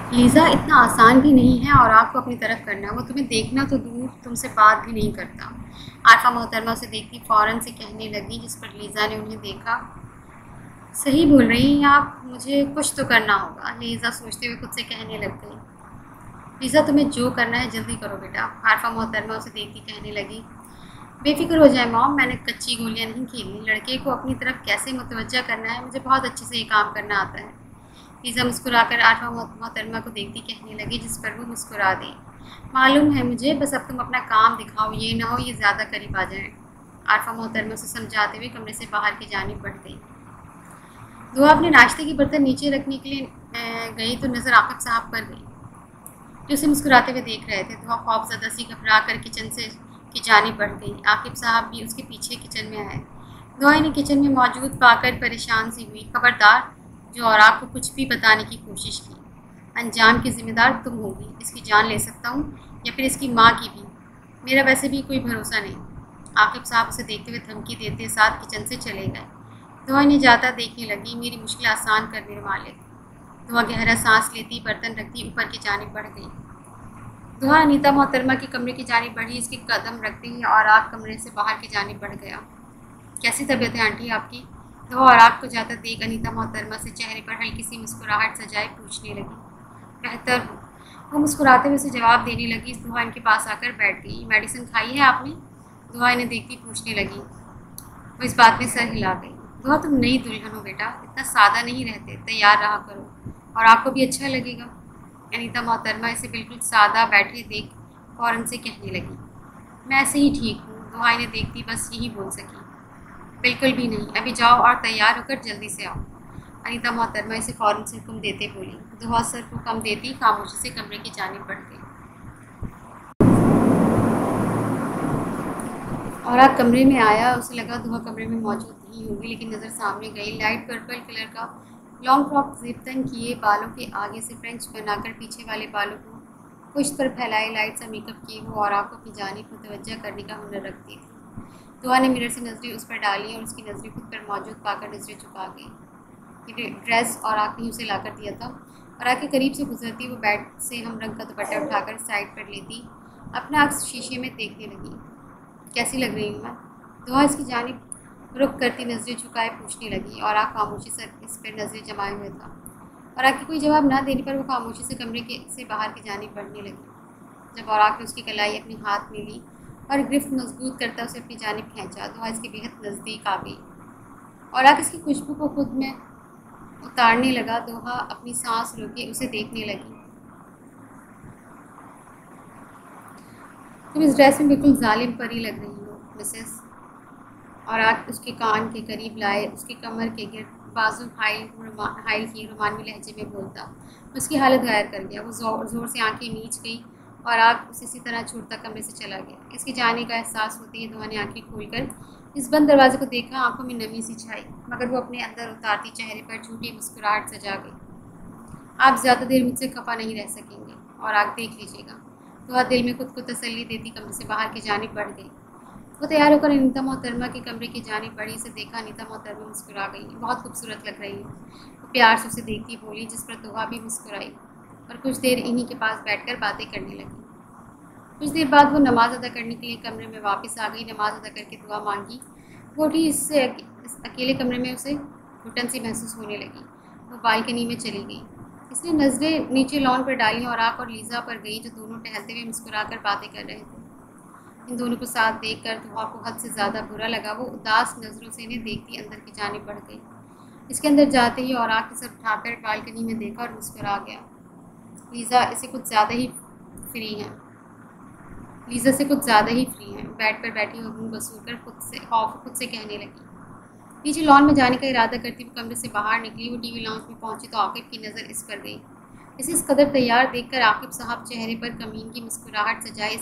Lisa, इतना आसान भी नहीं है और आपको अपनी तरफ करना। वो तुम्हें देखना तो दूर, तुमसे बात भी नहीं करता। आरफा मोहतरमा उसे देखती फ़ौरन से कहने लगी, जिस पर लीज़ा ने उन्हें देखा। सही बोल रही हैं आप, मुझे कुछ तो करना होगा। लीज़ा सोचते हुए खुद से कहने लग गई। लीज़ा, तुम्हें जो करना है जल्दी करो बेटा। आरफा मोहतरमा उसे देखती कहने लगी। बेफिक्र हो जाए मॉम, मैंने कच्ची गोलियां नहीं खेली। लड़के को अपनी तरफ कैसे मुतवज्जा करना है, मुझे बहुत अच्छे से ये काम करना आता है। लीज़ा मुस्कुराकर आरफा मोहतरमा को देखती कहने लगी, जिस पर वो मुस्कुरा दी। मालूम है मुझे, बस अब तुम अपना काम दिखाओ, ये ना हो ये ज़्यादा करीब आ जाए। आरफा मोहतरमा उसे समझाते हुए कमरे से बाहर की जानिब बढ़ गई। दुआ अपने नाश्ते की बर्तन नीचे रखने के लिए गई तो नज़र आकिब साहब पर गई, जो उसे मुस्कुराते हुए देख रहे थे। दुआ खौफजदा सी घबरा कर किचन से की जानिब बढ़ गई। आकिब साहब भी उसके पीछे किचन में आए। दुआ इन्हें किचन में मौजूद पाकर परेशान सी हुई। खबरदार, जो और आपको कुछ भी बताने की कोशिश की, अंजाम की जिम्मेदार तुम होगी। इसकी जान ले सकता हूँ या फिर इसकी माँ की भी। मेरा वैसे भी कोई भरोसा नहीं। आकिब साहब उसे देखते हुए धमकी देते साथ किचन से चले गए। दुआ इन्हें जाता देखने लगी। मेरी मुश्किल आसान कर मेरे मालिक। दुआ गहरा सांस लेती बर्तन रखती ऊपर की जानिब बढ़ गई। दुआ अनीता मोहतरमा के कमरे की जानिब बढ़ी। इसके कदम रखते ही और आग कमरे से बाहर की जानिब बढ़ गया। कैसी तबीयत है आंटी आपकी? दुआ और आग को जाता देख अनीता मोहतरमा से चेहरे पर हल्की सी मुस्कुराहट सजाए पूछने लगी। बेहतर हूँ। वो मुस्कुराते हुए उसे जवाब देने लगी। दुआ इनके पास आकर बैठ गई। मेडिसिन खाई है आपने? दुआ इन्हें देखती पूछने लगी। वो इस बात में सर हिला गई। दुआ, तुम नई दुल्हन हो बेटा, इतना सादा नहीं रहते, तैयार रहा करो और आपको भी अच्छा लगेगा। अनीता मोहतरमा इसे बिल्कुल सादा बैठे देख फ़ौरन से कहने लगी। मैं ऐसे ही ठीक हूँ। दुआ इन्हें देखती बस यही बोल सकी। बिल्कुल भी नहीं, अभी जाओ और तैयार होकर जल्दी से आओ। अनीता मोहतरमा इसे फ़ौरन से हुक्म देते बोली। दुआ सर को कम देती खामोशी से कमरे की जानिब बढ़ गई। और आप कमरे में आया। उसे लगा दुआ कमरे में मौजूद नहीं होगी, लेकिन नज़र सामने गई। लाइट पर्पल कलर का लॉन्ग फ्रॉक ज़िप तंग किए, बालों के आगे से फ्रेंच बनाकर पीछे वाले बालों को कुछ पर फैलाए, लाइट सा मेकअप किए वो और आँखों की जानिब मुतवज्जा करने का हुनर रखती थी। दुआ ने मिरर से नज़रें उस पर डाली और उसकी नज़रें खुद पर मौजूद पाकर नज़रें झुका गई। ये ड्रेस और आँख ने उसे लाकर दिया था। और आके करीब से गुजरती वो बेड से हम रंग का दुपट्टा उठाकर साइड पर लेती अपना अक्स शीशे में देखने लगी। कैसी लग रही हूँ मैं? दुआ इसकी जानिब रुख करती नज़रें झुकाए पूछने लगी और आँख खामोशी से इस पर नज़रें जमाए हुए था। और आँख के कोई जवाब ना देने पर वो खामोशी से कमरे के से बाहर की जानिब बढ़ने लगी। जब और आँख ने उसकी कलाई अपने हाथ में ली और गिरफ्त मजबूत करता उसे अपनी जानिब खींचा, दुआ इसके बेहद नज़दीक आ गई और आँख इसकी खुशबू को खुद में उतारने लगा। दुआ अपनी सांस रोके उसे देखने लगी। तुम इस ड्रेस में बिल्कुल जालिम परी लग रही हो मिसेस। और आग उसके कान के करीब लाए, उसकी कमर के गिर्द बाजू हाइल की रोमानवी लहजे में बोलता। उसकी हालत गायर कर गया। वो ज़ोर ज़ोर से आंखें मीच गई और आग उसे इसी तरह छूटता कमरे से चला गया। इसके जाने का एहसास होते ही दुआ ने आंखें खोलकर इस बंद दरवाजे को देखा। आंखों में नमी सी छाई, मगर वो अपने अंदर उतारती चेहरे पर झूठी मुस्कुराहट सजा गई। आप ज़्यादा देर मुझसे खफा नहीं रह सकेंगे और आग देख लीजिएगा। दुआ दिल में खुद को तसल्ली देती कमरे से बाहर की जानिब बढ़ गई। वो तैयार होकर अनीता मोहतरमा के कमरे की जानिब बढ़ी। उसे देखा अनीता मोहतरमा मुस्कुरा गई। बहुत खूबसूरत लग रही है, वो प्यार से उसे देखती बोली, जिस पर दुआ भी मुस्कुराई और कुछ देर इन्हीं के पास बैठकर बातें करने लगी। कुछ देर बाद वो नमाज अदा करने के लिए कमरे में वापस आ गई। नमाज अदा करके दुआ मांगी। वो उठी। इससे इस अकेले कमरे में उसे घुटन सी महसूस होने लगी। वो बालकनी में चली गई। इसने नज़रें नीचे लॉन पर डाली और आँख और लीज़ा पर गई, जो दोनों टहलते हुए मुस्कुराकर बातें कर रहे थे। इन दोनों को साथ देखकर दुआ को हद से ज़्यादा बुरा लगा। वो उदास नज़रों से इन्हें देखती अंदर की जानिब बढ़ गई। इसके अंदर जाते ही और आँख सर उठाकर बालकनी में देखा और मुस्कुरा गया। लीज़ा इसे कुछ ज़्यादा ही फ्री हैं लीज़ा से कुछ ज़्यादा ही फ्री हैं। बेड पर बैठी वो मुँह बसूर कर खुद से कहने लगी। नीचे लॉन में जाने का इरादा करती वो कमरे से बाहर निकली। वो टीवी लॉन्च में पहुंची तो आकिब की नज़र इस पर गई। इसे इस कदर तैयार देखकर आकिब साहब चेहरे पर कमीन की मुस्कुराहट सजाए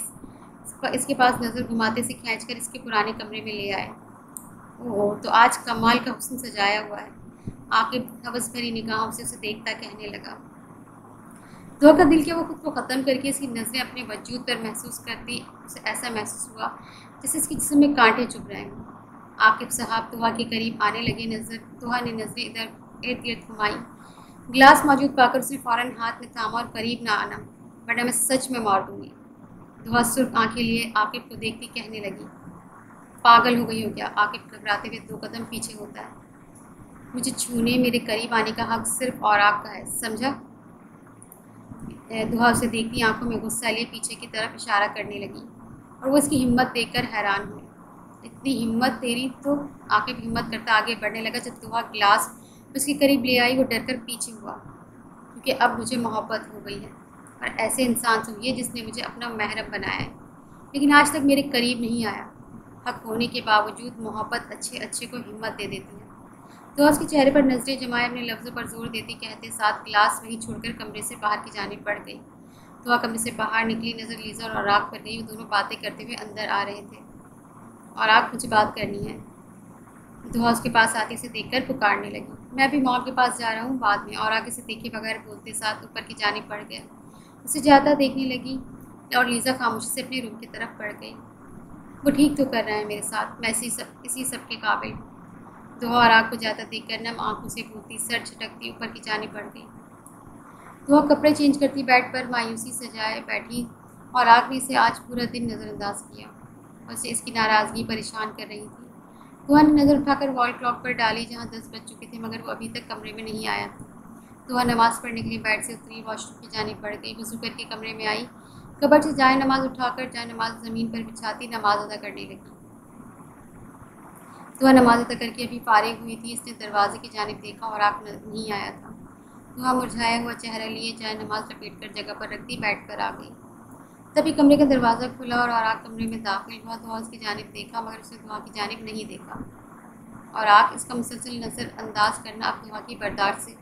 इसके पास नज़र घुमाते से खींचकर इसके पुराने कमरे में ले आए। ओह, तो आज कमाल का हुस्न सजाया हुआ है। आकिब हवस भरी निगाहों से उसे देखता कहने लगा। दुआ का दिल क्या वो खुद को ख़त्म करके इसकी नज़रें अपने वजूद पर महसूस करती। उसे ऐसा महसूस हुआ जैसे इसके जिस्म में कांटे चुभ रहे हों। आकिब साहब दुआ के करीब आने लगे। दुआ ने नज़रें इधर इर्द गिर्द घुमाई। गिलास मौजूद पाकर उसने फ़ौरन हाथ में थामा और करीब ना आना, वरना मैं सच में मार दूंगी। दुआ सुर्ख आंखें लिए आकिब को देखती कहने लगी, पागल हो गई हो क्या? आकिब घबराते हुए 2 कदम पीछे होता है। मुझे छूने, मेरे करीब आने का हक सिर्फ औराक का है, समझा? दुआ उसे देखती आंखों में गुस्सा लिए पीछे की तरफ इशारा करने लगी और वो इसकी हिम्मत देखकर हैरान हुई। इतनी हिम्मत तेरी? तो आकिब हिम्मत करता आगे बढ़ने लगा। जब दुआ गिलास उसके करीब ले आई वो डरकर पीछे हुआ, क्योंकि अब मुझे मोहब्बत हो गई है और ऐसे इंसान से हुई है जिसने मुझे अपना महरम बनाया है, लेकिन आज तक मेरे करीब नहीं आया। हक होने के बावजूद मोहब्बत अच्छे अच्छे को हिम्मत दे देती है। तो उसके चेहरे पर नजरें जमाए अपने लफ्ज़ों पर जोर देती कहते साथ गिलास वहीं छोड़कर कमरे से बाहर की जानिब बढ़ गई। तो वह कमरे से बाहर निकली, नज़र लीजा और औराक पर गई। वो दोनों बातें करते हुए अंदर आ रहे थे। औराक, मुझे बात करनी है। दुआ उसके पास आती उसे देखकर पुकारने लगी, मैं अभी मॉम के पास जा रहा हूँ, बाद में। औराक इसे देखे बगैर बोलते साथ ऊपर की जानिब बढ़ गया। उसे जाता देखने लगी और लीजा खामोशी से अपने रूम की तरफ बढ़ गई। वो ठीक तो कर रहा है मेरे साथ, मैं इसी सब के काबिल हूँ। दुआ और आग को जाता देखकर नम आंखों से पूछती, सर झटकती ऊपर की जानिब बढ़ गई। दुआ कपड़े चेंज करती बेड पर मायूसी सजाए बैठी और आग ने इसे आज पूरा दिन नज़रअंदाज किया और उसे इसकी नाराज़गी परेशान कर रही थी। दुआ ने नज़र उठाकर वॉल क्लॉक पर डाली, जहाँ 10 बज चुके थे, मगर वो अभी तक कमरे में नहीं आया था। दुआ नमाज़ पढ़ने के लिए बेड से उतरी, वॉशरूम की जानिब बढ़ गई, वज़ू करके कमरे में आई, कबर्ड से जाए नमाज उठाकर जाए नमाज ज़मीन पर बिछाती नमाज अदा करने लगी। दुआ नमाज अदा करके अभी फारिग हुई थी, इसने दरवाजे की जानिब देखा और आग नहीं आया था। दुआ मुरझाया हुआ चेहरा लिए जाए नमाज लपेट कर जगह पर रखती बेड पर आ गई। तभी कमरे का दरवाज़ा खुला और आग कमरे में दाखिल हुआ। दुआ उसकी जानिब देखा, मगर उसने दुआ की जानिब नहीं देखा और आग इसका मुसलसल नज़रअंदाज करना अब दुआ की बर्दाश्त से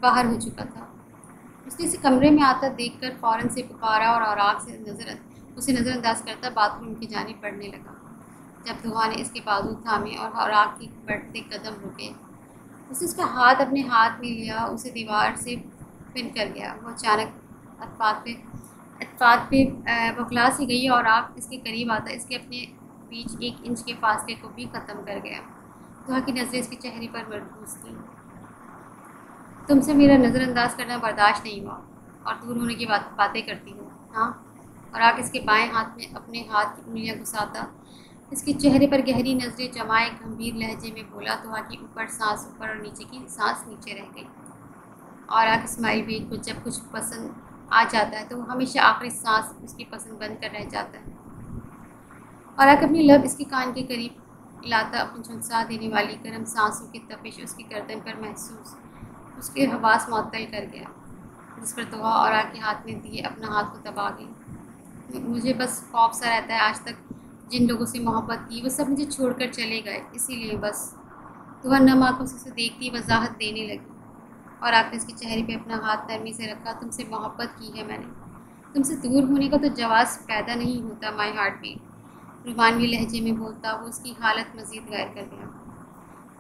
बाहर हो चुका था। उसने इसे कमरे में आता देखकर फ़ौरन से पुकारा और आग से उसे नज़रअंदाज करता बाथरूम की जानिब बढ़ने लगा। जब दुआ ने इसके बाजू थामे और आग के बढ़ते कदम रुके, उसने उसका हाथ अपने हाथ में लिया, उसे दीवार से पिन कर गया। वो अचानक अतफात पे बौखला सी गई और आग इसके करीब आता इसके अपने बीच 1 इंच के फासले को भी ख़त्म कर गया। दुआ की नज़रें इसके चेहरे पर मरकूज़ थीं। तुमसे मेरा नज़रअंदाज करना बर्दाश्त नहीं हुआ और दूर होने की बातें करती हो, हाँ? और आग इसके बाएं हाथ में अपने हाथ की उंगलियां घुसाता इसके चेहरे पर गहरी नज़रें जमाए गंभीर लहजे में बोला। दुआ की ऊपर सांस ऊपर और नीचे की सांस नीचे रह गई। और आग इस्माइल भी को जब कुछ पसंद आ जाता है तो वो हमेशा आखिरी सांस उसकी पसंद बंद कर रह जाता है। और आग अपनी लब इसके कान के करीब लाता अपनी झुलसा देने वाली गर्म सांसों की तपिश उसकी गर्दन पर महसूस उसके हवास मुअत्तल कर गया, जिस पर दुआ और आग के हाथ में दिए अपना हाथ को दबा गई। मुझे बस खौफ सा रहता है, आज तक जिन लोगों से मोहब्बत की वो सब मुझे छोड़कर चले गए, इसीलिए बस। दुआ नम आंखों से उसे देखती वजाहत देने लगी और आग ने इसके चेहरे पे अपना हाथ नरमी से रखा। तुमसे मोहब्बत की है मैंने, तुमसे दूर होने का तो जवाब पैदा नहीं होता। माई हार्ट बीट रुमानवी लहजे में बोलता वो उसकी हालत मज़ीद गैर कर गया।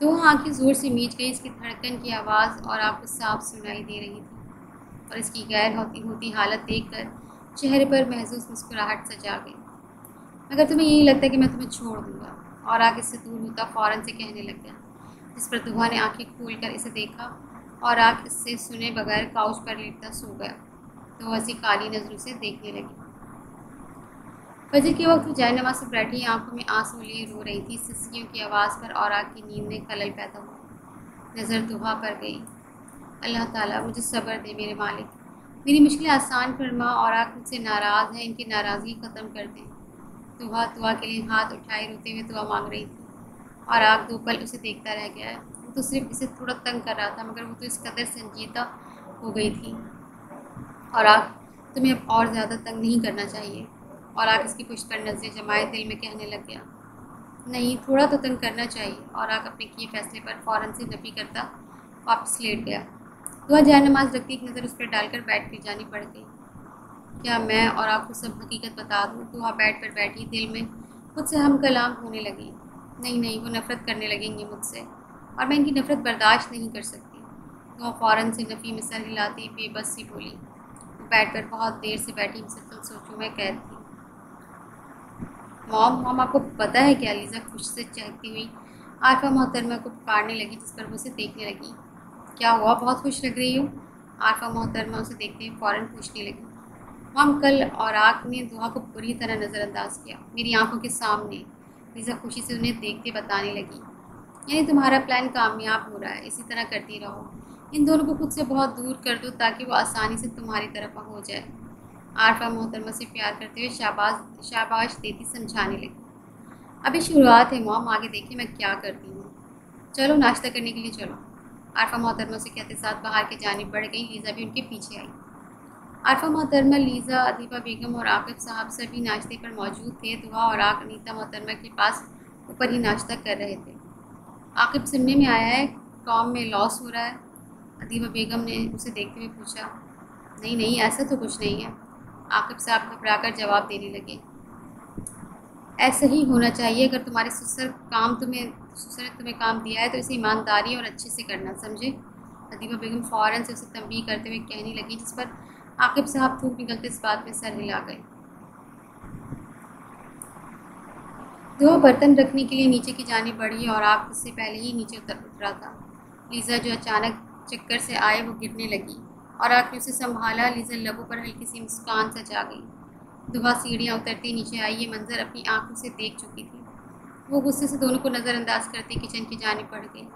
दो आंखें ज़ोर से मीच गई, इसकी धड़कन की आवाज़ और आपको साफ सुनाई दे रही थी और इसकी गैर होती होती हालत देखकर चेहरे पर महसूस मुस्कुराहट सजा गई। अगर तुम्हें यही लगता है कि मैं तुम्हें छोड़ दूंगा, और आगे से दूर होता फ़ौरन से कहने लग गया, जिस पर दुआ ने आंखें खोलकर इसे देखा और आग इससे सुने बगैर काउच पर लेटता सो गया। तो ऐसी काली नज़रों से देखने लगी। फजर के वक्त वो जाए नमाज से बैठी आंखों में आंसू लिए रो रही थी। सिसकियों की आवाज़ पर और आग की नींद में खलल पैदा हुआ। नज़र दुआ पर गई। अल्लाह ताला मुझे सब्र दे मेरे मालिक, मेरी मुश्किलें आसान फरमा और आग मुझसे नाराज़ है, इनकी नाराज़गी ख़त्म कर दें। दुआ के लिए हाथ उठाए रोते हुए दुआ मांग रही थी और आग 2 पल उसे देखता रह गया। वो तो सिर्फ इसे थोड़ा तंग कर रहा था, मगर वो तो इस कदर संजीदा हो गई थी। और आग तुम्हें अब और ज़्यादा तंग नहीं करना चाहिए। और आग इसकी पुश्त पर नज़रें जमाए दिल में कहने लग गया, नहीं, थोड़ा तो तंग करना चाहिए। और आग अपने किए फैसले पर फ़ौरन से नफी करता वापस लेट गया। दुआ जाए नमाज रखती एक नज़र उस पर डालकर बैठ कर जानी पड़ गई। क्या मैं और आपको सब हकीकत बता दूँ? दुआ बेड पर बैठी दिल में खुद से हम कलाम होने लगी। नहीं नहीं, वो नफ़रत करने लगेंगी मुझसे और मैं इनकी नफ़रत बर्दाश्त नहीं कर सकती। दुआ फ़ौरन से नफ़ी में सर हिलाती बेबस सी बोली। वो बेड पर बहुत देर से बैठी मुसलसल सोचूं में कैद थी। मॉम आपको पता है क्या? लीज़ा खुश से चहकती हुई आरिफा मोहतरमा को पुकारने लगी, जिस पर वो उसे देखने लगी। क्या हुआ, बहुत खुश लग रही हो? आरफा मोहतरमा उसे देखते हुए फ़ौरन पूछने लगी। मम, कल औराक ने दुआ को बुरी तरह नज़रअंदाज किया, मेरी आंखों के सामने। लीज़ा खुशी से उन्हें देखते बताने लगी। यानी तुम्हारा प्लान कामयाब हो रहा है, इसी तरह करती रहो। इन दोनों को खुद से बहुत दूर कर दो ताकि वो आसानी से तुम्हारी तरफ हो जाए। आरफा मोहतरमा से प्यार करते हुए शाबाश देती समझाने लगी। अभी शुरुआत है मॉम, आगे देखिए मैं क्या करती हूँ। चलो नाश्ता करने के लिए चलो। आरफा मोहतरमा से कहते साथ बाहर की जानिब बढ़ गई। लीज़ा भी उनके पीछे आई। आरफा मोहतरमा, लीज़ा, अदीबा बेगम और आकिब साहब सभी नाश्ते पर मौजूद थे। दुआ और अनीता मोहतरमा के पास ऊपर ही नाश्ता कर रहे थे। आकिब, सुनने में आया है कॉम में लॉस हो रहा है। अदीबा बेगम ने उसे देखते हुए पूछा। नहीं नहीं, ऐसा तो कुछ नहीं है। आकिब साहब घबराकर जवाब देने लगे। ऐसा ही होना चाहिए। अगर तुम्हारे ससुर ने तुम्हें काम दिया है तो इसे ईमानदारी और अच्छे से करना, समझे? अदीबा बेगम फ़ौरन से उसे तंबीह करते हुए कहने लगी, जिस पर आकिब साहब थूक निकलते इस बात में सर हिला गए। दुआ बर्तन रखने के लिए नीचे की जानिब बढ़ी और आप इससे पहले ही नीचे उतरा था। लीज़ा जो अचानक चक्कर से आए वो गिरने लगी और आपने उसे संभाला। लीज़ा लबों पर हल्की सी मुस्कान सजा गई। दुआ सीढ़ियाँ उतरती नीचे आई। ये मंजर अपनी आंखों से देख चुकी थी। वो गुस्से से दोनों को नज़रअंदाज करते किचन की जानिब बढ़ गई।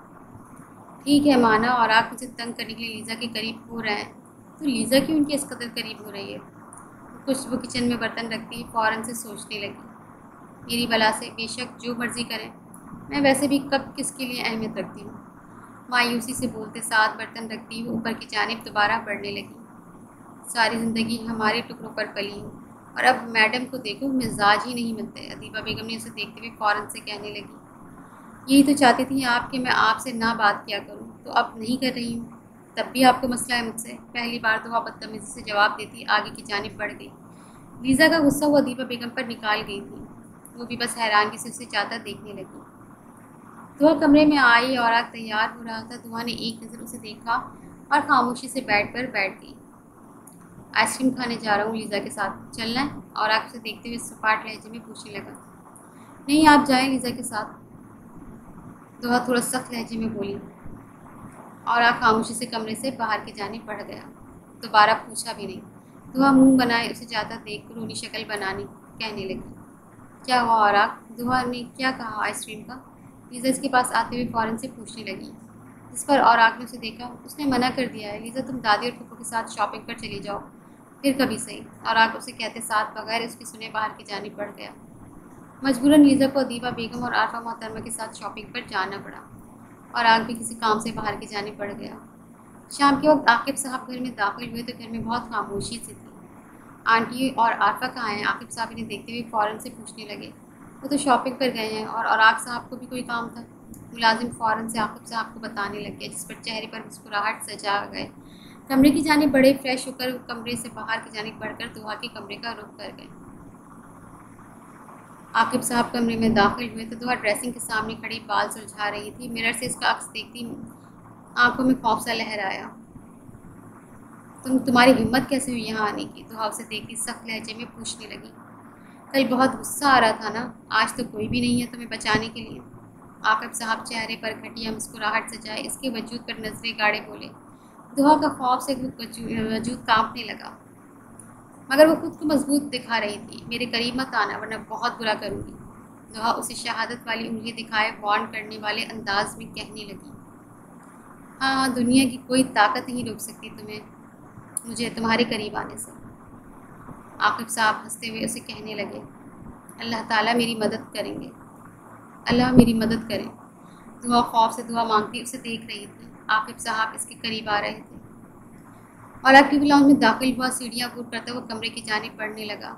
ठीक है माना, और आप मुझे तंग करने के लिए लीज़ा के करीब हो रहे हैं, तो लीज़ा क्यों उनके इस कदर करीब हो रही है? कुछ वो किचन में बर्तन रखती ही फ़ौरन से सोचने लगी। मेरी बला से बेशक जो मर्ज़ी करें, मैं वैसे भी कब किसके लिए अहमियत रखती हूँ। मायूसी से बोलते साथ बर्तन रखती हुई ऊपर की जानिब दोबारा बढ़ने लगी। सारी ज़िंदगी हमारे टुकड़ों पर पली हूँ और अब मैडम को देखो, मिजाज ही नहीं मिलते। अदीबा बेगम ने उसे देखते हुए फ़ौरन से कहने लगी। यही तो चाहती थी आप कि मैं आपसे ना बात किया करूँ, तो अब नहीं कर रही हूँ। तब भी आपको मसला है मुझसे। पहली बार तो वह बदतमीज़ी से जवाब देती आगे की जानिब बढ़ गई। लीज़ा का गुस्सा वो अदीबा बेगम पर निकाल गई थी। वो भी बस हैरानगी से उसे ज़्यादा देखने लगी। दुआ कमरे में आई और आग तैयार हो रहा था। दुआ ने एक नज़र उसे देखा और खामोशी से बैठ गई। आइसक्रीम खाने जा रहा हूँ लीज़ा के साथ, चलना है? और आग उसे देखते हुए सपाट लहजे में पूछने लगा। नहीं, आप जाएं लीज़ा के साथ, दुआ थोड़ा सख्त लहजे में बोली। और आग खामोशी से कमरे से बाहर की जानिब बढ़ गया। दोबारा पूछा भी नहीं। दुआ मुंह बनाए उसे ज़्यादा देख कर रोनी शक्ल बनाने कहने लगी। क्या हुआ और आग? दुआ ने क्या कहा आइसक्रीम का? लीज़ा इसके पास आते हुए फ़ौरन से पूछने लगी। जिस पर और आग ने उसे देखा। उसने मना कर दिया है लीज़ा, तुम दादी और फूफो के साथ शॉपिंग पर चली जाओ, फिर कभी सही। और आग उसे कहते साथ बगैर उसकी सुने बाहर की जानिब बढ़ गया। मजबूरन लीज़ा को अदीबा बेगम और आरफा मोहतरमा के साथ शॉपिंग पर जाना पड़ा और आग भी किसी काम से बाहर की जानिब बढ़ गया। शाम के वक्त आकिब साहब घर में दाखिल हुए तो घर में बहुत खामोशी सी थी। आंटी और आरफा कहाँ हैं? आकिब साहब इन्हें देखते हुए फ़ौरन से पूछने लगे। वो तो शॉपिंग पर गए हैं और आग साहब को भी कोई काम था। मुलाजिम फ़ौरन से आकिब साहब को बताने लग गया, जिस पर चेहरे पर मुस्कुराहट सजा गए। कमरे की जानिब बड़े फ्रेश होकर कमरे से बाहर की जानिब बढ़कर दुआ के कमरे का रुख कर गए। आकिब साहब कमरे में दाखिल हुए तो दुआ ड्रेसिंग के सामने खड़ी बाल सुलझा रही थी। मिरर से इसका अक्स देखती आंखों में खौफ सा लहर आया। तुम्हारी हिम्मत कैसे हुई यहाँ आने की? दुआ उसे देखती सख्त लहजे में पूछने लगी। कल बहुत गुस्सा आ रहा था ना, आज तो कोई भी नहीं है तुम्हें बचाने के लिए। आकिब साहब चेहरे पर घटिया मुस्कुराहट सजाए इसके वजूद पर नजरें गाड़े बोले। दुआ का खौफ से वजूद कांपने लगा, मगर वो खुद को मजबूत दिखा रही थी। मेरे करीब मत आना वरना बहुत बुरा करूँगी। दुआ उसे शहादत वाली उंगली दिखाए वार्न करने वाले अंदाज में कहने लगी। हाँ, दुनिया की कोई ताकत नहीं रोक सकती तुम्हें मुझे तुम्हारे करीब आने से। आकिब साहब हंसते हुए उसे कहने लगे। अल्लाह ताला मेरी मदद करेंगे, अल्लाह मेरी मदद करे। दुआ खौफ से दुआ मांगती उसे देख रही थी। आकिब साहब इसके करीब आ रहे थे और आखिरी लाउंज में दाखिल हुआ। सीढ़ियाँ अबूर करता हुआ कमरे की जानिब बढ़ने लगा।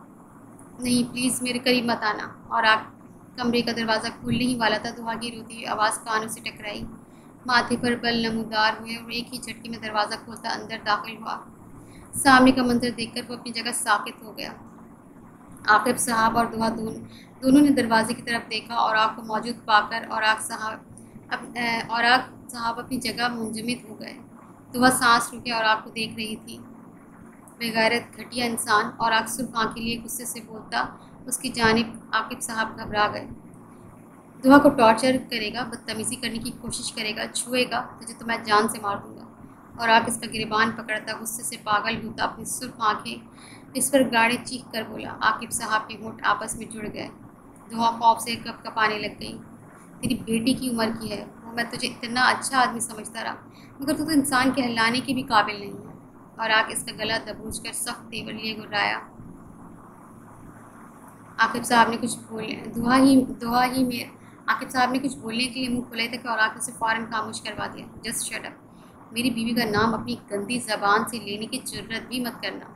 नहीं प्लीज़ मेरे करीब मत आना। और आप कमरे का दरवाज़ा खुलने ही वाला था। दुआ की रोती हुई आवाज़ कानों से टकराई। माथे पर बल नमूदार हुए और एक ही झटके में दरवाज़ा खोलता अंदर दाखिल हुआ। सामने का मंजर देखकर वो अपनी जगह साकित हो गया। आकिब साहब और दुआ दोनों ने दरवाजे की तरफ देखा और आग को मौजूद पाकर और आग साहब अपनी जगह मुंजमद हो गए। दुआ सांस रुके और आग को देख रही थी। बेगैरत घटिया इंसान। और आग सुर्ख आँखें लिए गुस्से से बोलता उसकी जानिब आकिब साहब घबरा गए। दुआ को टॉर्चर करेगा, बदतमीज़ी करने की कोशिश करेगा, छुएगा तुझे तो मैं जान से मार दूंगा। और आग इसका गिरबान पकड़ता, गुस्से से पागल होता, अपनी सुर्ख आंखें इस पर गाड़े चीख कर बोला। आकिब साहब के होंठ आपस में जुड़ गए। दुआ खौफ से कँपाने लग गई। तेरी बेटी की उम्र की है वो, मैं तुझे इतना अच्छा आदमी समझता रहा, मगर तू तो इंसान कहलाने के भी काबिल नहीं है। और आग इसका गला दबोच कर सख्त तेवर लिए गुर्राया। आकिब साहब ने कुछ बोले दुआ ही में आकिब साहब ने कुछ बोलने के लिए मुंह खुले तक और आके उसे फ़ौरन खामोश करवा दिया। Just shut up. मेरी बीवी का नाम अपनी गंदी ज़बान से लेने की जुर्रत भी मत करना।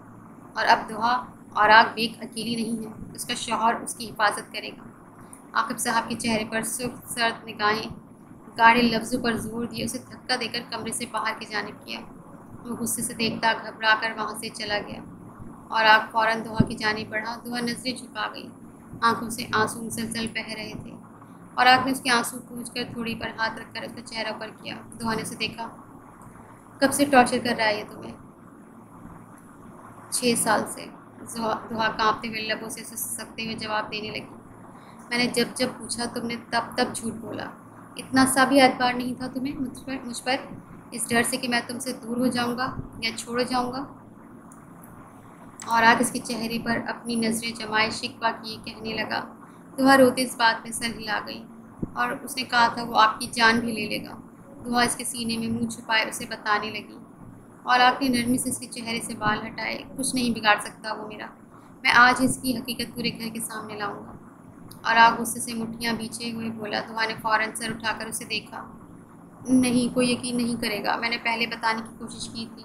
और अब दुआ और आग बेग अकेली नहीं है, उसका शौहर उसकी हिफाजत करेगा। आकिब साहब के चेहरे पर सुख्त सर्द निगाहें, गाढ़े लफ्ज़ों पर जोर दिए उसे धक्का देकर कमरे से बाहर की जानिब किया। वो गुस्से से देखता घबरा कर वहाँ से चला गया और आग फ़ौरन दुआ की जानिब बढ़ा। दुआ नजरें झुका गई, आंखों से आंसू मुसलसल बह रहे थे और आग ने उसके आंसू पूंछकर थोड़ी पर हाथ रखकर उसका चेहरा पर किया। दुआ ने उसे देखा। कब से टॉर्चर कर रहा है ये तुम्हें? 6 साल से। दुआ कांपते हुए लबों से सुसकते हुए जवाब देने लगी। मैंने जब जब पूछा तुमने तब तब झूठ बोला। इतना सा भी एतबार नहीं था तुम्हें मुझ पर, इस डर से कि मैं तुमसे दूर हो जाऊंगा या छोड़ जाऊंगा। और आग इसके चेहरे पर अपनी नज़रें जमाए शिकवा किए कहने लगा। दुआ रोते इस बात में सर हिला गई और उसने कहा था वो आपकी जान भी ले लेगा। दुआ इसके सीने में मुंह छुपाए उसे बताने लगी और आग ने नरमी से इसके चेहरे से बाल हटाए। कुछ नहीं बिगाड़ सकता वो मेरा, मैं आज इसकी हकीकत पूरे घर के सामने लाऊंगा। और आग गुस्से से मुट्ठियाँ बींचे हुए बोला। दुआ ने फ़ौरन सर उठाकर उसे देखा। नहीं, कोई यकीन नहीं करेगा। मैंने पहले बताने की कोशिश की थी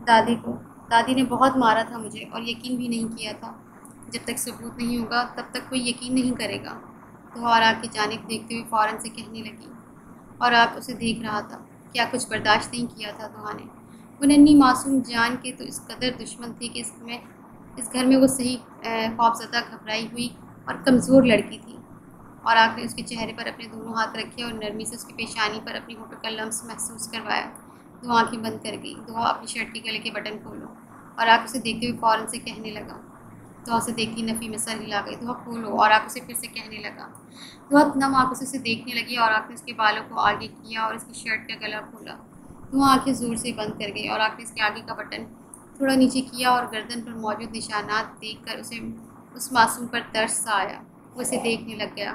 दादी को। दादी ने बहुत मारा था मुझे और यकीन भी नहीं किया था। जब तक सबूत नहीं होगा तब तक कोई यकीन नहीं करेगा। तो और आग की जानिब देखते हुए फ़ौरन से कहने लगी और आग उसे देख रहा था। क्या कुछ बर्दाश्त नहीं किया था दुआ ने? वो नन्ही मासूम जान के तो इस कदर दुश्मन थी कि इस घर में वो सही खौफज़दा, घबराई हुई और कमज़ोर लड़की थी। और आग ने उसके चेहरे पर अपने दोनों हाथ रखे और नरमी से उसकी पेशानी पर अपनी होठों का लम्स महसूस करवाया। दुआ आँखें बंद कर गई। दुआ अपनी शर्ट के गले के बटन खोलो। और आग उसे देखते हुए फ़ौरन से कहने लगा। दुआ उसे देखती नफ़ी में सर हिला गई। दुआ खोलो। और आग उसे फिर से कहने लगा। दुआ नम आँखों से उसे देखने लगी और आग ने उसके बालों को आगे किया और इसकी शर्ट का गला खोला। दुआ आँखें ज़ोर से बंद कर गई और आग ने इसके आगे का बटन थोड़ा नीचे किया और गर्दन पर मौजूद निशानात देखकर उसे उस मासूम पर तरस सा आया। वो इसे देखने लग गया।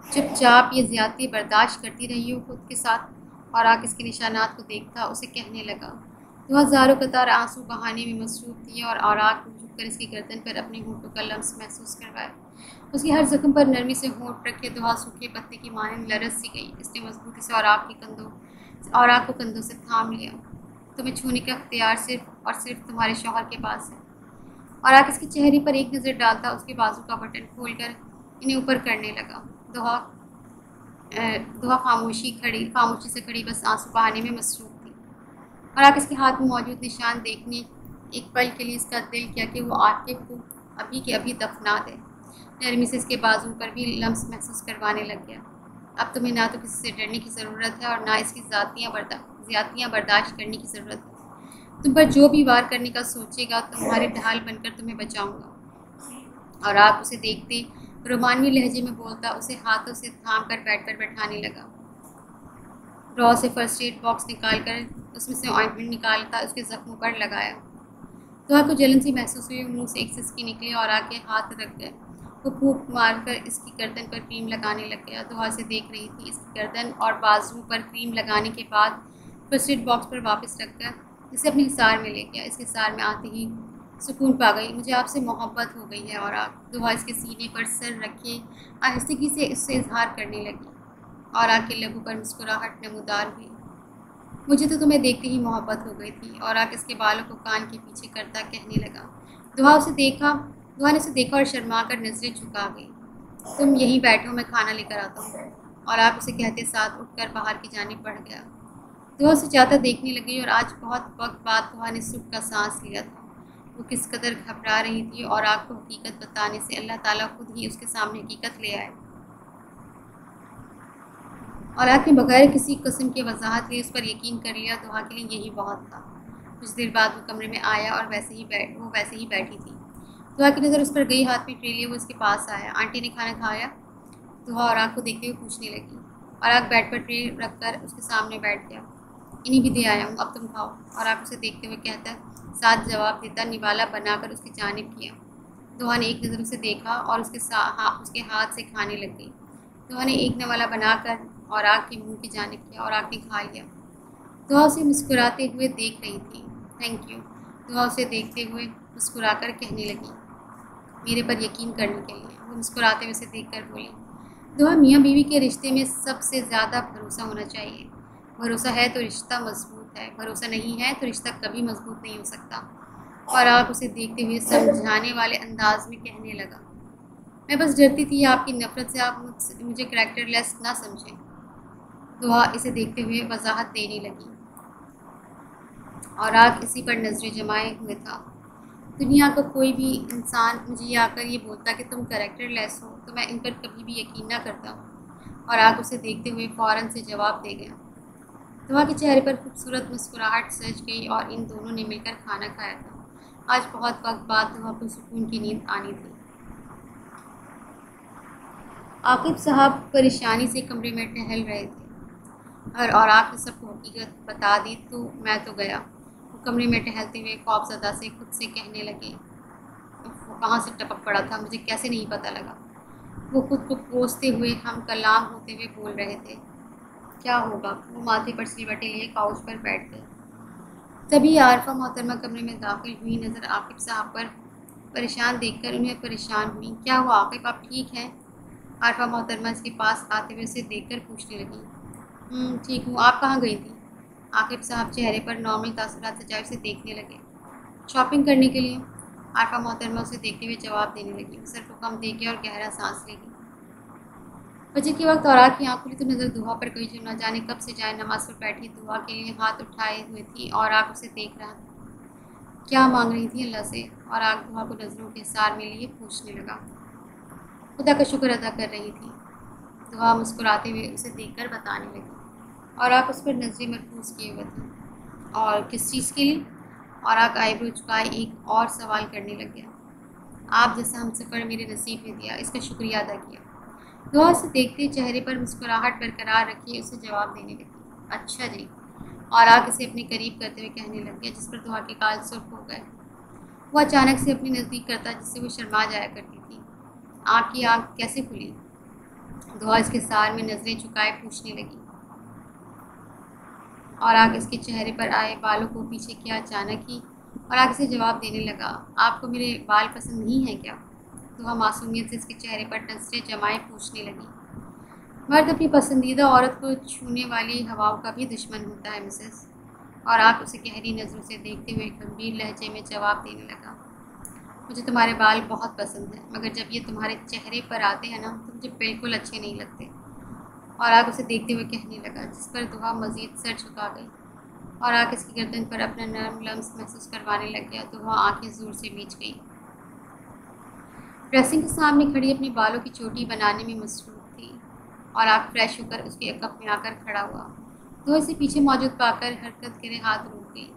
चुपचाप ये ज़्यादती बर्दाश्त करती रही हो खुद के साथ। और आग इसके निशानात को देखता उसे कहने लगा। दुआ हज़ारों कतार आंसू बहाने में मसरूफ़ थी और आग झुककर इसकी गर्दन पर अपने होंठों का लम्स महसूस करवाया। उसकी हर जख्म पर नरमी से होंठ रखे दुआ सूखे पत्ते की मानंद लरस सी गई। इसने मजबूती से और आग को कंधों से थाम लिया। तुम्हें छूने का अख्तियार सिर्फ और सिर्फ तुम्हारे शौहर के पास है। और आग इसके चेहरे पर एक नज़र डालता उसके बाजू का बटन खोलकर इन्हें ऊपर करने लगा। दुआ खामोशी से खड़ी बस आंसू बहाने में मसरूफ़ थी। और आग इसके हाथ में मौजूद निशान देखने एक पल के लिए इसका दिल किया कि वो आकिब को अभी के अभी दफना दे। नरमी से इसके बाजू पर भी लम्स महसूस करवाने लग गया। अब तुम्हें ना तो किसी से डरने की ज़रूरत है और ना इसकी ज़्यादतियाँ बर्दाश्त करने की ज़रूरत है। तुम पर जो भी वार करने का सोचेगा तुम्हारे ढाल बनकर तुम्हें बचाऊंगा। और आग उसे देखते रोमानवी लहजे में बोलता उसे हाथों से थाम कर बेड पर बैठाने लगा। ड्रॉ से फर्स्ट एड बॉक्स निकाल कर उसमें से ऑइंटमेंट निकालता उसके ज़ख्मों पर लगाया। दुआ को जलन सी महसूस हुई। मुंह से एक सिसकी निकली और आके हाथ रख गए। वो फूंक मारकर इसकी गर्दन पर क्रीम लगाने लग गया। दुआ से देख रही थी। इसकी गर्दन और बाजू पर क्रीम लगाने के बाद फर्स्ट एड बॉक्स पर वापस रखकर इसे अपने हिसार में ले गया। इसके हिसार में आते ही सुकून पा गई। मुझे आपसे मोहब्बत हो गई है। और आप दुआ इसके सीने पर सर रखे आहिस्तगी से इससे इजहार करने लगी और आग के लबों पर मुस्कुराहट नमूदार हुई। मुझे तो तुम्हें देखते ही मोहब्बत हो गई थी। और आग इसके बालों को कान के पीछे करता कहने लगा। दुआ ने उसे देखा और शर्मा कर नजरें झुका गई। तुम यहीं बैठो, मैं खाना लेकर आता हूँ। और आग उसे कहते साथ उठकर बाहर की जानिब बढ़ गया। दुआ उसे जाता देखने लगी और आज बहुत वक्त बाद दुआ ने सुख का सांस लिया था। वो किस कदर घबरा रही थी और आग को हकीकत बताने से अल्लाह ताला खुद ही उसके सामने हकीकत ले आए। और आग ने बगैर किसी किस्म की वजाहत लिए उस पर यकीन कर लिया। दुआ के लिए यही बहुत था। कुछ देर बाद वो कमरे में आया और वो वैसे ही बैठी थी। दुआ की नज़र उस पर गई। हाथ में ट्रे लिए वो उसके पास आया। आंटी ने खाना खाया? दुआ और आग को देखते हुए पूछने लगी। और आग बेड पर ट्रे रख कर उसके सामने बैठ गया। इन्हीं भी दे आया हूँ, अब तुम खाओ। और आप उसे देखते हुए कहता साथ जवाब देता निवाला बनाकर उसकी जानिब किया। दुआ ने एक नज़र उसे देखा और उसके हाथ से खाने लग गई। दुआ ने एक निवाला बनाकर और आग के मुंह की जानिब किया और आग ने खा लिया। दुआ उसे मुस्कुराते हुए देख रही थी। Thank you. दुआ उसे देखते हुए मुस्कुराकर कहने लगी, मेरे पर यकीन करने के लिए। वो मुस्कुराते हुए उसे देखकर बोली, दुआ मियाँ बीवी के रिश्ते में सबसे ज़्यादा भरोसा होना चाहिए। भरोसा है तो रिश्ता मजबूत है, भरोसा नहीं है तो रिश्ता कभी मजबूत नहीं हो सकता। और आप उसे देखते हुए समझाने वाले अंदाज में कहने लगा, मैं बस डरती थी आपकी नफ़रत से आप मुझे करैक्टरलेस ना समझें। दुआ इसे देखते हुए वजाहत देने लगी और आग इसी पर नजरें जमाए हुए था। दुनिया का कोई भी इंसान मुझे ये आकर ये बोलता कि तुम करैक्टरलेस हो तो मैं इन पर कभी भी यकीन ना करता। और आग उसे देखते हुए फ़ौरन से जवाब दे गया। दुआ के चेहरे पर खूबसूरत मुस्कुराहट सज गई और इन दोनों ने मिलकर खाना खाया था। आज बहुत वक्त बाद दुआ को सुकून की नींद आनी थी। आकिब साहब परेशानी से कमरे में टहल रहे थे और आपने सबको हकीकत बता दी तो मैं तो गया। वो कमरे में टहलते हुए खौफजदा से खुद से कहने लगे, वो कहाँ से टपक पड़ा था, मुझे कैसे नहीं पता लगा। वो खुद को कोसते हुए हम कलाम होते हुए बोल रहे थे, क्या होगा। वो माथे पर सिलवटें लिए काउच पर बैठ गए। तभी आरफा मोहतरमा कमरे में दाखिल हुई। नज़र आकिब साहब पर परेशान देखकर उन्हें परेशान हुई। क्या हुआ आकिब, आप ठीक हैं? आरफा मोहतरमा इसके पास आते हुए उसे देखकर पूछने लगी। ठीक हूँ, आप कहाँ गई थी? आकिब साहब चेहरे पर नॉर्मल तासुरात सजाए उसे देखने लगे। शॉपिंग करने के लिए। आरफा मोहतरमा उसे देखते हुए जवाब देने लगी। वो सर को कम देके और गहरा सांस लेगी। फजर के वक्त और की आँख खुली तो नज़र दुआ पर गई जो न जाने कब से जाए नमाज पर बैठी दुआ के लिए हाथ उठाए हुए थी और आग उसे देख रहा था। क्या मांग रही थी अल्लाह से? और आग दुआ को नज़रों के सार में लिए पूछने लगा। खुदा का शुक्र अदा कर रही थी। दुआ मुस्कुराते हुए उसे देखकर बताने लगी और आग उस पर नजरें मरकूज किए हुए थे। और किस चीज़ के लिए? और आग आईब्रो झुकाए एक और सवाल करने लग गया। आप जैसा हम सफ़र मेरे नसीब में दिया, इसका शुक्रिया अदा किया। दुआ से देखते चेहरे पर मुस्कुराहट बरकरार रखी उसे जवाब देने लगी, अच्छा जी। और आग इसे अपने करीब करते हुए कहने लग गया, जिस पर दुआ के गाल सुर्ख हो गए। वो अचानक से अपने नज़दीक करता जिससे वो शर्मा जाया करती थी। आँख की आँख कैसे खुली? दुआ इसके सार में नज़रें झुकाए पूछने लगी और आग इसके चेहरे पर आए बालों को पीछे किया अचानक ही और आग इसे जवाब देने लगा, आपको मेरे बाल पसंद नहीं है क्या? दुआ मासूमियत से इसके चेहरे पर नज़रें जमाए पूछने लगी। मर्द अपनी पसंदीदा औरत को छूने वाली हवाओं का भी दुश्मन होता है मिसेस। और आप उसे गहरी नज़रों से देखते हुए गंभीर लहजे में जवाब देने लगा, मुझे तुम्हारे बाल बहुत पसंद हैं, मगर जब ये तुम्हारे चेहरे पर आते हैं ना तो मुझे बिल्कुल अच्छे नहीं लगते। और आग उसे देखते हुए कहने लगा, जिस पर दुआ मज़ीद सर झुका गई और आग इसकी गर्दन पर अपना नरम लम्स महसूस करवाने लग गया। दुआ आंखें जोर से मीच गई। ड्रेसिंग के सामने खड़ी अपने बालों की चोटी बनाने में मसरूफ़ थी और आग फ्रेश होकर उसके कप में आकर खड़ा हुआ। दुआ इसे पीछे मौजूद पाकर हरकत करे हाथ रोक गई।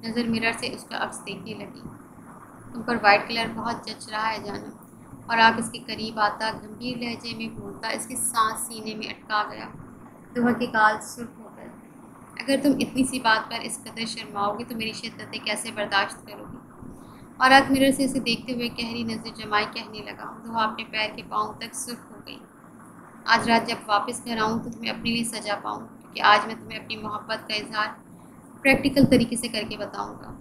नज़र मिरर से उसका अक्स देखने लगी। तुम पर वाइट कलर बहुत जच रहा है जानम। और आग इसके करीब आता गंभीर लहजे में बोलता इसकी सांस सीने में अटका गया। दुआ के गाल सुर्ख हो गए। अगर तुम इतनी सी बात पर इस कदर शर्माओगी तो मेरी शिद्दतें कैसे बर्दाश्त करोगी? और आग मिरर से इसे देखते हुए गहरी नज़र जमाई कहने लगा। दुआ अपने पैर के पाँव तक सुर्ख हो गई। आज रात जब वापस घर आऊँ तो तुम्हें अपने लिए सजा पाऊँ, क्योंकि आज मैं तुम्हें अपनी मोहब्बत का इजहार प्रैक्टिकल तरीके से करके बताऊँगा।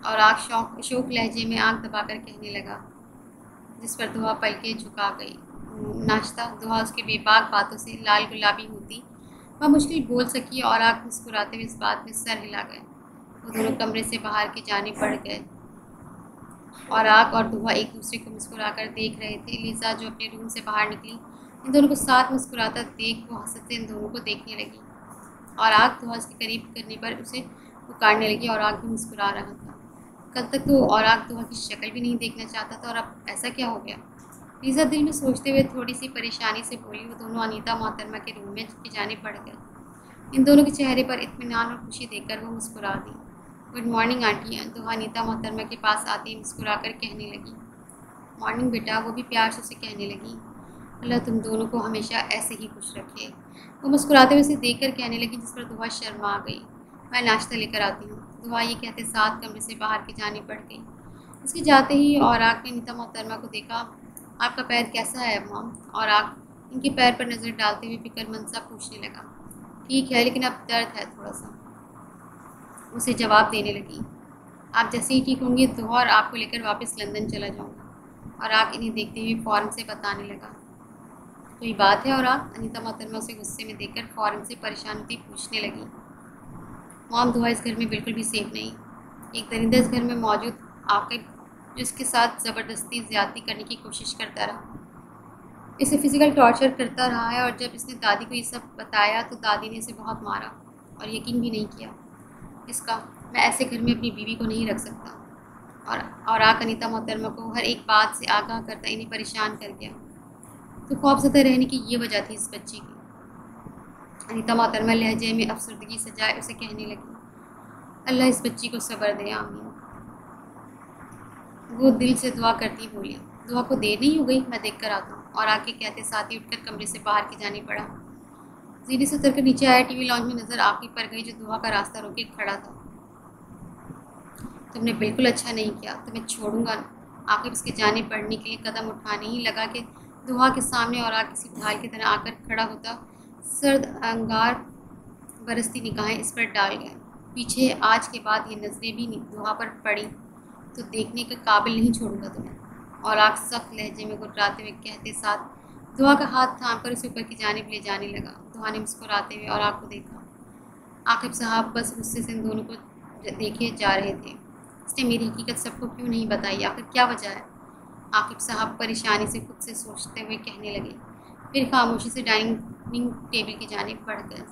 और आग शौक लहजे में आग दबाकर कहने लगा, जिस पर दुआ पलके झुका गई। नाश्ता। दुआ उसके बेबाक बातों से लाल गुलाबी होती वह मुश्किल बोल सकी और आग मुस्कुराते हुए इस बात में सर हिला गए। वो दोनों कमरे से बाहर की जानिब बढ़ गए और आग और दुआ एक दूसरे को मुस्कुराकर देख रहे थे। लीजा जो अपने रूम से बाहर निकली इन दोनों को साथ मुस्कुराता देख वो हंसते से इन दोनों को देखने लगी और आग दुआ उसके करीब करने पर उसे पुकारने लगी और आग भी मुस्कुरा रहा था। कल तक तो और आग दुआ की शक्ल भी नहीं देखना चाहता था और अब ऐसा क्या हो गया? लीजा दिल में सोचते हुए थोड़ी सी परेशानी से बोली। वो दोनों अनीता मोहतरमा के रूम में की जाने पड़ गए। इन दोनों के चेहरे पर इत्मीनान और खुशी देखकर वो मुस्कुरा दी। Good morning aunty. दुआ अनीता मोहतरमा के पास आते ही मुस्कुरा कर कहने लगी। मॉर्निंग बेटा। वो भी प्यार से उसे कहने लगी, अल्लाह तुम दोनों को हमेशा ऐसे ही खुश रखे। वो मुस्कुराते हुए उसे देख कर कहने लगी, जिस पर दुआ शर्मा आ गई। मैं नाश्ता लेकर आती हूँ। दुआ ये कहते साथ कमरे से बाहर की जानिब बढ़ गई। उसके जाते ही औराक ने अनीता मोहतरमा को देखा। आपका पैर कैसा है मॉम? औराक इनके पैर पर नज़र डालते हुए फिक्रमंद सा पूछने लगा। ठीक है, लेकिन अब दर्द है थोड़ा सा, उसे जवाब देने लगी। आप जैसे ही ठीक होंगे दुआ और आपको लेकर वापस लंदन चला जाऊँगा। और आप इन्हें देखते हुए फ़ौरन से बताने लगा। कोई बात है? और आप अनीता मोहतरमा उसे गुस्से में देखकर फ़ौरन से परेशान होती पूछने लगी। मॉम, दुआ इस घर में बिल्कुल भी सेफ नहीं। एक दरिंदा इस घर में मौजूद आकर जो इसके साथ ज़बरदस्ती ज़्यादती करने की कोशिश करता रहा, इसे फिज़िकल टॉर्चर करता रहा है। और जब इसने दादी को ये सब बताया तो दादी ने इसे बहुत मारा और यकीन भी नहीं किया इसका। मैं ऐसे घर में अपनी बीवी को नहीं रख सकता। और अनीता मोहतरमा को हर एक बात से आगाह करता इन्हें परेशान कर गया। तो खौफज़दा रहने की ये वजह थी इस बच्ची की। अनीता मोहतरमा लहजे में अफसरदगी सजाए उसे कहने लगी। अल्लाह इस बच्ची को सब्र दे, आमीन। वो दिल से दुआ करती बोली। दुआ को देर नहीं हो गई, मैं देख कर आता हूँ। और आके कहते साथ ही उठकर कमरे से बाहर की जाने पड़ा। सीढ़ी से उतरकर नीचे आया। टीवी लॉन्च में नज़र आके पर गई जो दुआ का रास्ता रोके खड़ा था। तुमने बिल्कुल अच्छा नहीं किया, तुम्हें छोड़ूंगा। आखिर उसके जाने पड़ने के लिए कदम उठाने ही लगा कि दुआ के सामने और किसी ढाल की तरह आकर खड़ा होता। सर्द अंगार बरसती निगाहें इस पर डाल गए। पीछे आज के बाद ये नज़रें भी दुआ पर पड़ी तो देखने के काबिल नहीं छोड़ूंगा तुम्हें। और आग सख्त लहजे में गुर्राते हुए कहते साथ दुआ का हाथ थाम कर उसे ऊपर की जानिब ले जाने लगा। दुआ ने मुस्कुराते हुए और आग को देखा। आकिब साहब बस गुस्से से इन दोनों को देखे जा रहे थे। इसने मेरी हकीकत सबको क्यों नहीं बताई? आखिर क्या वजह है? आकिब साहब परेशानी से खुद से सोचते हुए कहने लगे, फिर खामोशी से डाइनिंग टेबल की जानिब बढ़ गए।